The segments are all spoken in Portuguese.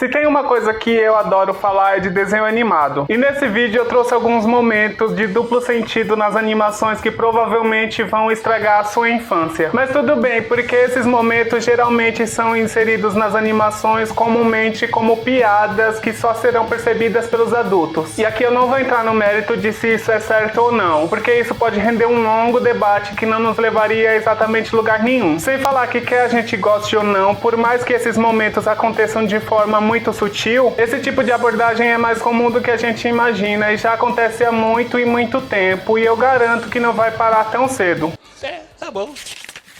Se tem uma coisa que eu adoro falar é de desenho animado. E nesse vídeo eu trouxe alguns momentos de duplo sentido nas animações que provavelmente vão estragar a sua infância. Mas tudo bem, porque esses momentos geralmente são inseridos nas animações comumente como piadas que só serão percebidas pelos adultos. E aqui eu não vou entrar no mérito de se isso é certo ou não, porque isso pode render um longo debate que não nos levaria a exatamente lugar nenhum. Sem falar que quer a gente goste ou não, por mais que esses momentos aconteçam de forma muito sutil, esse tipo de abordagem é mais comum do que a gente imagina e já acontece há muito e muito tempo, e eu garanto que não vai parar tão cedo. Tá bom.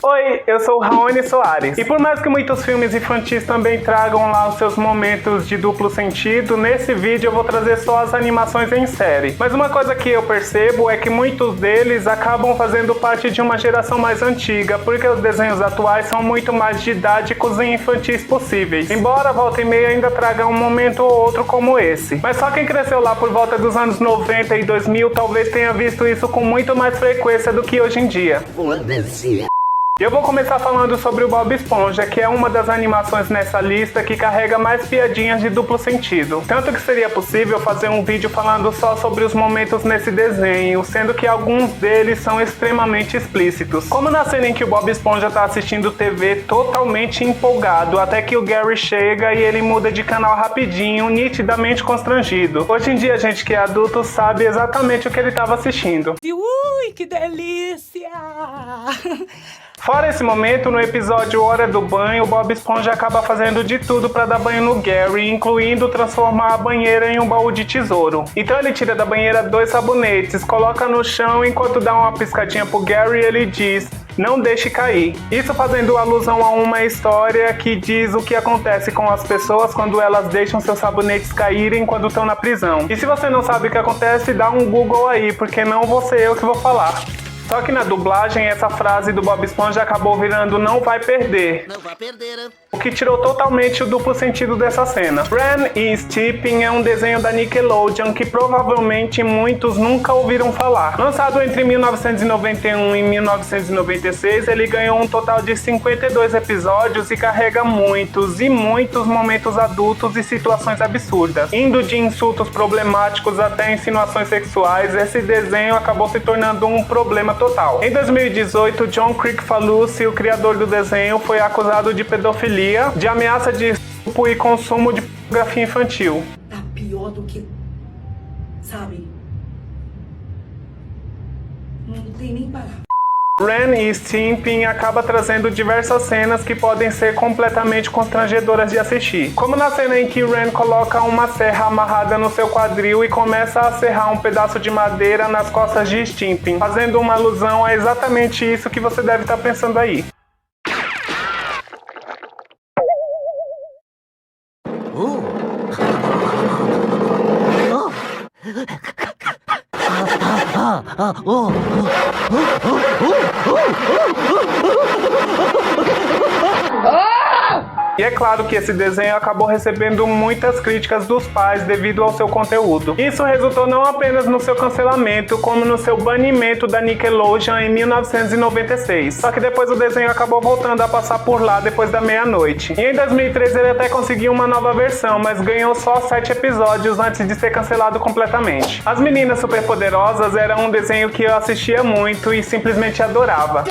Oi, eu sou o Raoni Soares. E por mais que muitos filmes infantis também tragam lá os seus momentos de duplo sentido, nesse vídeo eu vou trazer só as animações em série. Mas uma coisa que eu percebo é que muitos deles acabam fazendo parte de uma geração mais antiga, porque os desenhos atuais são muito mais didáticos e infantis possíveis. Embora volta e meia ainda traga um momento ou outro como esse. Mas só quem cresceu lá por volta dos anos 90 e 2000 talvez tenha visto isso com muito mais frequência do que hoje em dia. Eu vou começar falando sobre o Bob Esponja, que é uma das animações nessa lista que carrega mais piadinhas de duplo sentido. Tanto que seria possível fazer um vídeo falando só sobre os momentos nesse desenho, sendo que alguns deles são extremamente explícitos. Como na cena em que o Bob Esponja tá assistindo TV totalmente empolgado, até que o Gary chega e ele muda de canal rapidinho, nitidamente constrangido. Hoje em dia a gente que é adulto sabe exatamente o que ele estava assistindo. Ui, que delícia! Fora esse momento, no episódio Hora do Banho, o Bob Esponja acaba fazendo de tudo para dar banho no Gary, incluindo transformar a banheira em um baú de tesouro. Então ele tira da banheira 2 sabonetes, coloca no chão enquanto dá uma piscadinha pro Gary e ele diz: "Não deixe cair". Isso fazendo alusão a uma história que diz o que acontece com as pessoas quando elas deixam seus sabonetes caírem quando estão na prisão. E se você não sabe o que acontece, dá um Google aí, porque não vou ser eu que vou falar. Só que na dublagem, essa frase do Bob Esponja acabou virando "não vai perder", Não vai perder, hein? o que tirou totalmente o duplo sentido dessa cena. Ren e Stimpy é um desenho da Nickelodeon que provavelmente muitos nunca ouviram falar. Lançado entre 1991 e 1996, ele ganhou um total de 52 episódios e carrega muitos e muitos momentos adultos e situações absurdas. Indo de insultos problemáticos até insinuações sexuais, esse desenho acabou se tornando um problema total. Em 2018, John Kricfalusi, o criador do desenho, foi acusado de pedofilia, de ameaça de estupro e consumo de pornografia infantil. Tá pior do que... sabe? Não tem nem palavra. Ren e Stimpy acaba trazendo diversas cenas que podem ser completamente constrangedoras de assistir. Como na cena em que Ren coloca uma serra amarrada no seu quadril e começa a serrar um pedaço de madeira nas costas de Stimpy, fazendo uma alusão a exatamente isso que você deve estar pensando aí. E é claro que esse desenho acabou recebendo muitas críticas dos pais devido ao seu conteúdo. Isso resultou não apenas no seu cancelamento, como no seu banimento da Nickelodeon em 1996. Só que depois o desenho acabou voltando a passar por lá depois da meia-noite. E em 2013 ele até conseguiu uma nova versão, mas ganhou só 7 episódios antes de ser cancelado completamente. As Meninas Superpoderosas era um desenho que eu assistia muito e simplesmente adorava.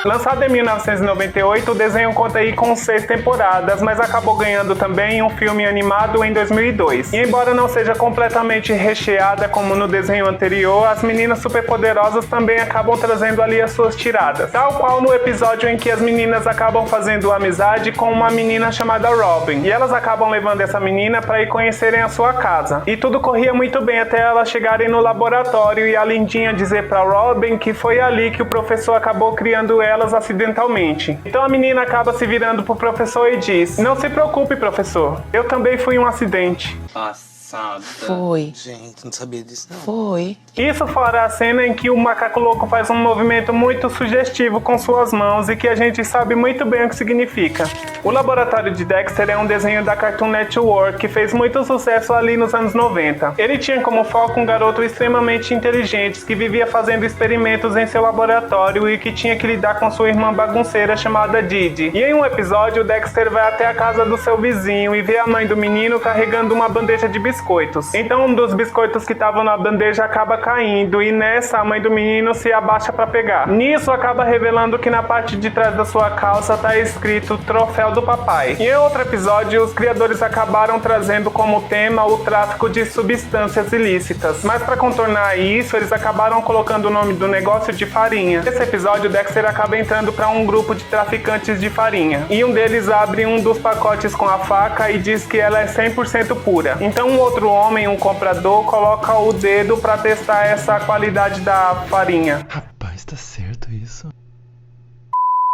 Lançado em 1998, o desenho conta aí com 6 temporadas, mas acabou ganhando também um filme animado em 2002. E embora não seja completamente recheada como no desenho anterior, as Meninas Superpoderosas também acabam trazendo ali as suas tiradas. Tal qual no episódio em que as meninas acabam fazendo amizade com uma menina chamada Robin. E elas acabam levando essa menina para ir conhecerem a sua casa. E tudo corria muito bem até elas chegarem no laboratório e a lindinha dizer para Robin que foi ali que o professor acabou criando elas acidentalmente. Então a menina acaba se virando pro professor e diz: "Não se preocupe, professor, eu também fui um acidente". Nossa. passada. Foi. Gente, não sabia disso não. Foi. Isso fora a cena em que o macaco louco faz um movimento muito sugestivo com suas mãos e que a gente sabe muito bem o que significa. O Laboratório de Dexter é um desenho da Cartoon Network que fez muito sucesso ali nos anos 90. Ele tinha como foco um garoto extremamente inteligente que vivia fazendo experimentos em seu laboratório e que tinha que lidar com sua irmã bagunceira chamada Didi. E em um episódio, o Dexter vai até a casa do seu vizinho e vê a mãe do menino carregando uma bandeja de biscoitos. Então um dos biscoitos que estavam na bandeja acaba caindo e nessa a mãe do menino se abaixa para pegar. Nisso acaba revelando que na parte de trás da sua calça tá escrito Troféu do Papai. E em outro episódio, os criadores acabaram trazendo como tema o tráfico de substâncias ilícitas. Mas para contornar isso, eles acabaram colocando o nome do negócio de farinha. Nesse episódio, Dexter acaba entrando para um grupo de traficantes de farinha. E um deles abre um dos pacotes com a faca e diz que ela é 100% pura. Então um outro homem, um comprador, coloca o dedo para testar essa qualidade da farinha. Rapaz, tá certo isso?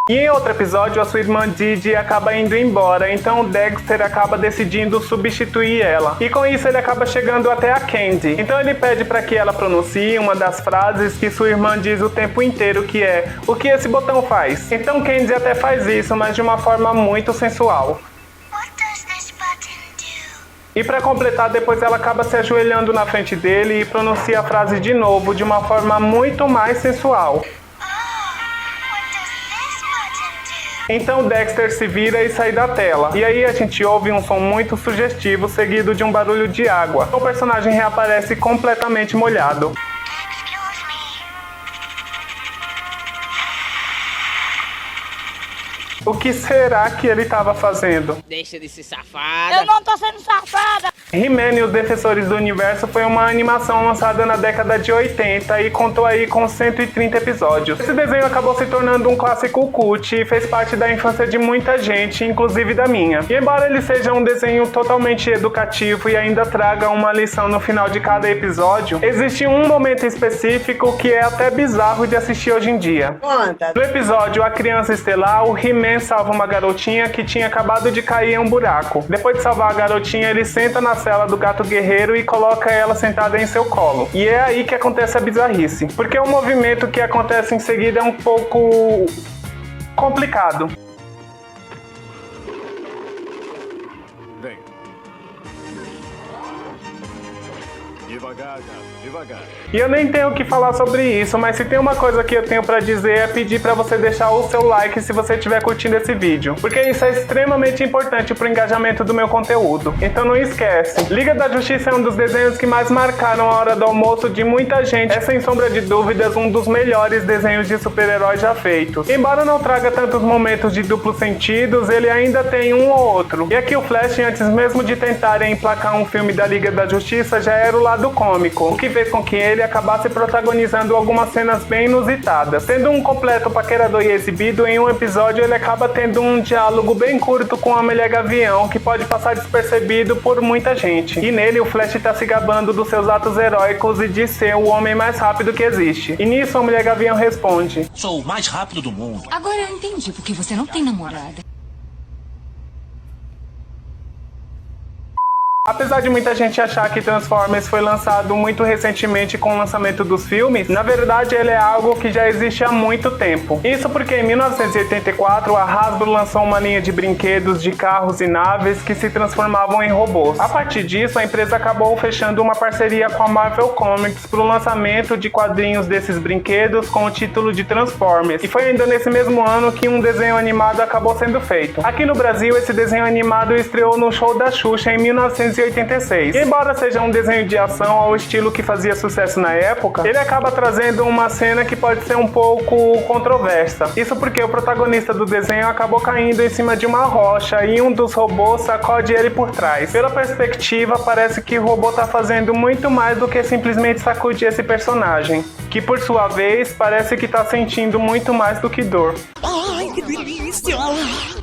E em outro episódio, a sua irmã Didi acaba indo embora, então o Dexter acaba decidindo substituir ela. E com isso ele acaba chegando até a Candy. Então ele pede para que ela pronuncie uma das frases que sua irmã diz o tempo inteiro, que é: "O que esse botão faz?". Então Candy até faz isso, mas de uma forma muito sensual. E para completar, depois ela acaba se ajoelhando na frente dele e pronuncia a frase de novo de uma forma muito mais sensual. Então Dexter se vira e sai da tela. E aí a gente ouve um som muito sugestivo seguido de um barulho de água. O personagem reaparece completamente molhado. O que será que ele estava fazendo? Deixa de ser safada. Eu não tô sendo safada. He-Man e os Defensores do Universo foi uma animação lançada na década de 80 e contou aí com 130 episódios. Esse desenho acabou se tornando um clássico cult e fez parte da infância de muita gente, inclusive da minha. E embora ele seja um desenho totalmente educativo e ainda traga uma lição no final de cada episódio, existe um momento específico que é até bizarro de assistir hoje em dia. No episódio A Criança Estelar, o He-Man salva uma garotinha que tinha acabado de cair em um buraco. Depois de salvar a garotinha, ele senta na cela do gato guerreiro e coloca ela sentada em seu colo. E é aí que acontece a bizarrice, porque o movimento que acontece em seguida é um pouco complicado. Vem. Devagar, gato, devagar. E eu nem tenho o que falar sobre isso, mas se tem uma coisa que eu tenho pra dizer é pedir pra você deixar o seu like se você estiver curtindo esse vídeo, porque isso é extremamente importante pro engajamento do meu conteúdo. Então não esquece, Liga da Justiça é um dos desenhos que mais marcaram a hora do almoço de muita gente. É sem sombra de dúvidas um dos melhores desenhos de super-heróis já feitos. Embora não traga tantos momentos de duplos sentidos, ele ainda tem um ou outro. E aqui o Flash, antes mesmo de tentarem emplacar um filme da Liga da Justiça, já era o lado cômico, o que fez com que ele acabasse protagonizando algumas cenas bem inusitadas. Sendo um completo paquerador e exibido, em um episódio ele acaba tendo um diálogo bem curto com a Mulher Gavião, que pode passar despercebido por muita gente. E nele o Flash tá se gabando dos seus atos heróicos e de ser o homem mais rápido que existe. E nisso a Mulher Gavião responde: "Sou o mais rápido do mundo." Agora eu entendi porque você não tem namorada. Apesar de muita gente achar que Transformers foi lançado muito recentemente com o lançamento dos filmes, na verdade ele é algo que já existe há muito tempo. Isso porque em 1984 a Hasbro lançou uma linha de brinquedos de carros e naves que se transformavam em robôs. A partir disso, a empresa acabou fechando uma parceria com a Marvel Comics para o lançamento de quadrinhos desses brinquedos com o título de Transformers. E foi ainda nesse mesmo ano que um desenho animado acabou sendo feito. Aqui no Brasil, esse desenho animado estreou no show da Xuxa em 1986. E embora seja um desenho de ação ao estilo que fazia sucesso na época, ele acaba trazendo uma cena que pode ser um pouco controversa. Isso porque o protagonista do desenho acabou caindo em cima de uma rocha e um dos robôs sacode ele por trás. Pela perspectiva, parece que o robô tá fazendo muito mais do que simplesmente sacudir esse personagem, que por sua vez parece que tá sentindo muito mais do que dor. Ai, que delícia!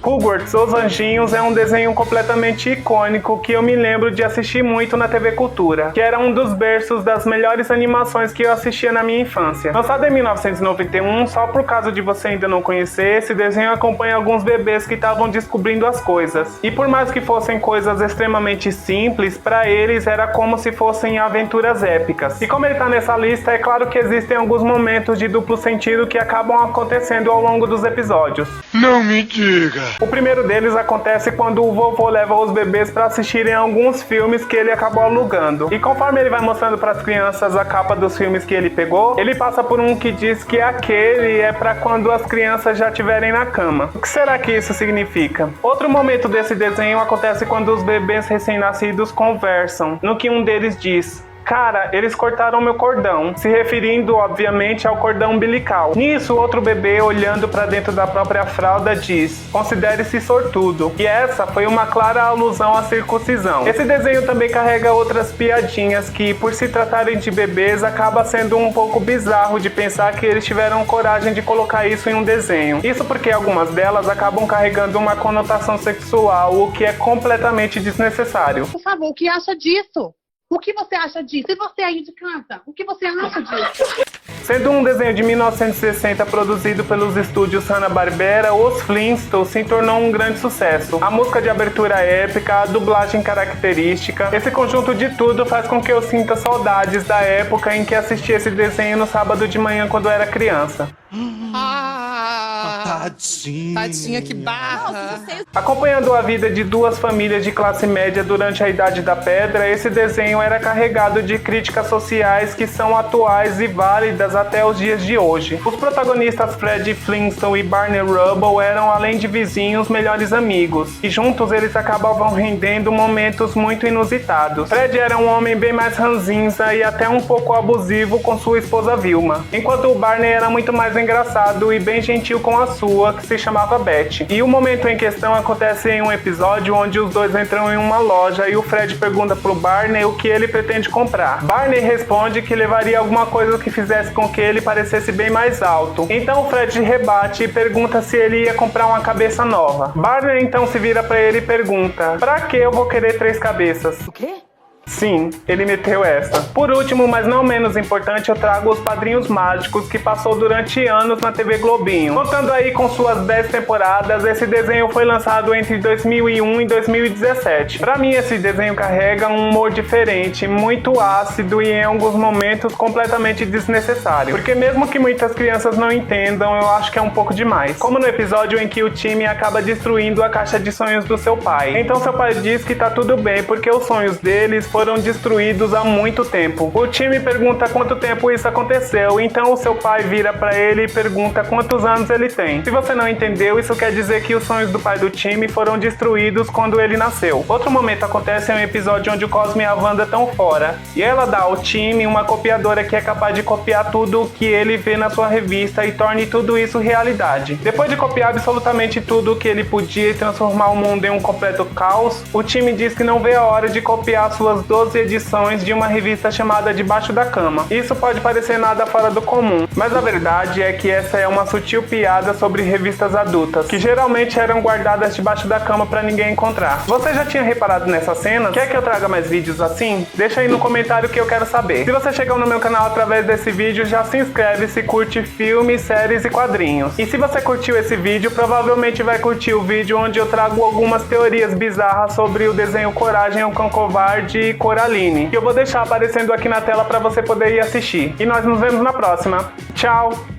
Rugrats, Os Anjinhos, é um desenho completamente icônico que eu me lembro lembro de assistir muito na TV Cultura, que era um dos berços das melhores animações que eu assistia na minha infância. Lançado em 1991, só por causa de você ainda não conhecer, esse desenho acompanha alguns bebês que estavam descobrindo as coisas. E por mais que fossem coisas extremamente simples, pra eles era como se fossem aventuras épicas. E como ele tá nessa lista, é claro que existem alguns momentos de duplo sentido que acabam acontecendo ao longo dos episódios. Não me diga! O primeiro deles acontece quando o vovô leva os bebês pra assistirem alguns filmes que ele acabou alugando. E conforme ele vai mostrando pras crianças a capa dos filmes que ele pegou, ele passa por um que diz que aquele é pra quando as crianças já estiverem na cama. O que será que isso significa? Outro momento desse desenho acontece quando os bebês recém-nascidos conversam, no que um deles diz: "Cara, eles cortaram meu cordão", se referindo, obviamente, ao cordão umbilical. Nisso, outro bebê, olhando para dentro da própria fralda, diz: "Considere-se sortudo". E essa foi uma clara alusão à circuncisão. Esse desenho também carrega outras piadinhas que, por se tratarem de bebês, acaba sendo um pouco bizarro de pensar que eles tiveram coragem de colocar isso em um desenho. Isso porque algumas delas acabam carregando uma conotação sexual, o que é completamente desnecessário. Por favor, o que acha disso? O que você acha disso? E você aí de casa, o que você acha disso? Sendo um desenho de 1960 produzido pelos estúdios Hanna-Barbera, Os Flintstones se tornou um grande sucesso. A música de abertura épica, a dublagem característica, esse conjunto de tudo faz com que eu sinta saudades da época em que assisti esse desenho no sábado de manhã quando eu era criança. Tadinha, que barra. Acompanhando a vida de duas famílias de classe média durante a Idade da Pedra, esse desenho era carregado de críticas sociais que são atuais e válidas até os dias de hoje. Os protagonistas Fred Flintstone e Barney Rubble eram, além de vizinhos, melhores amigos, e juntos eles acabavam rendendo momentos muito inusitados. Fred era um homem bem mais ranzinza e até um pouco abusivo com sua esposa Vilma, enquanto o Barney era muito mais engraçado e bem gentil com a sua, que se chamava Betty. E o momento em questão acontece em um episódio onde os dois entram em uma loja e o Fred pergunta pro Barney o que ele pretende comprar. Barney responde que levaria alguma coisa que fizesse com que ele parecesse bem mais alto. Então o Fred rebate e pergunta se ele ia comprar uma cabeça nova. Barney então se vira pra ele e pergunta: "Pra que eu vou querer 3 cabeças?" O quê? Sim, ele meteu essa. Por último, mas não menos importante, eu trago Os Padrinhos Mágicos, que passou durante anos na TV Globinho. Contando aí com suas 10 temporadas, esse desenho foi lançado entre 2001 e 2017. Pra mim, esse desenho carrega um humor diferente, muito ácido e em alguns momentos completamente desnecessário. Porque mesmo que muitas crianças não entendam, eu acho que é um pouco demais. Como no episódio em que o time acaba destruindo a caixa de sonhos do seu pai. Então seu pai diz que tá tudo bem, porque os sonhos deles foram destruídos há muito tempo. O time pergunta quanto tempo isso aconteceu, então o seu pai vira pra ele e pergunta quantos anos ele tem. Se você não entendeu, isso quer dizer que os sonhos do pai do time foram destruídos quando ele nasceu. Outro momento acontece em um episódio onde o Cosmo e a Wanda estão fora, e ela dá ao time uma copiadora que é capaz de copiar tudo o que ele vê na sua revista e torne tudo isso realidade. Depois de copiar absolutamente tudo o que ele podia e transformar o mundo em um completo caos, o time diz que não vê a hora de copiar suas 12 edições de uma revista chamada Debaixo da Cama. Isso pode parecer nada fora do comum, mas a verdade é que essa é uma sutil piada sobre revistas adultas, que geralmente eram guardadas debaixo da cama pra ninguém encontrar. Você já tinha reparado nessa cena? Quer que eu traga mais vídeos assim? Deixa aí no comentário que eu quero saber. Se você chegou no meu canal através desse vídeo, já se inscreve se curte filmes, séries e quadrinhos. E se você curtiu esse vídeo, provavelmente vai curtir o vídeo onde eu trago algumas teorias bizarras sobre o desenho Coragem, o Cão Covarde e Coraline, que eu vou deixar aparecendo aqui na tela para você poder ir assistir. E nós nos vemos na próxima. Tchau!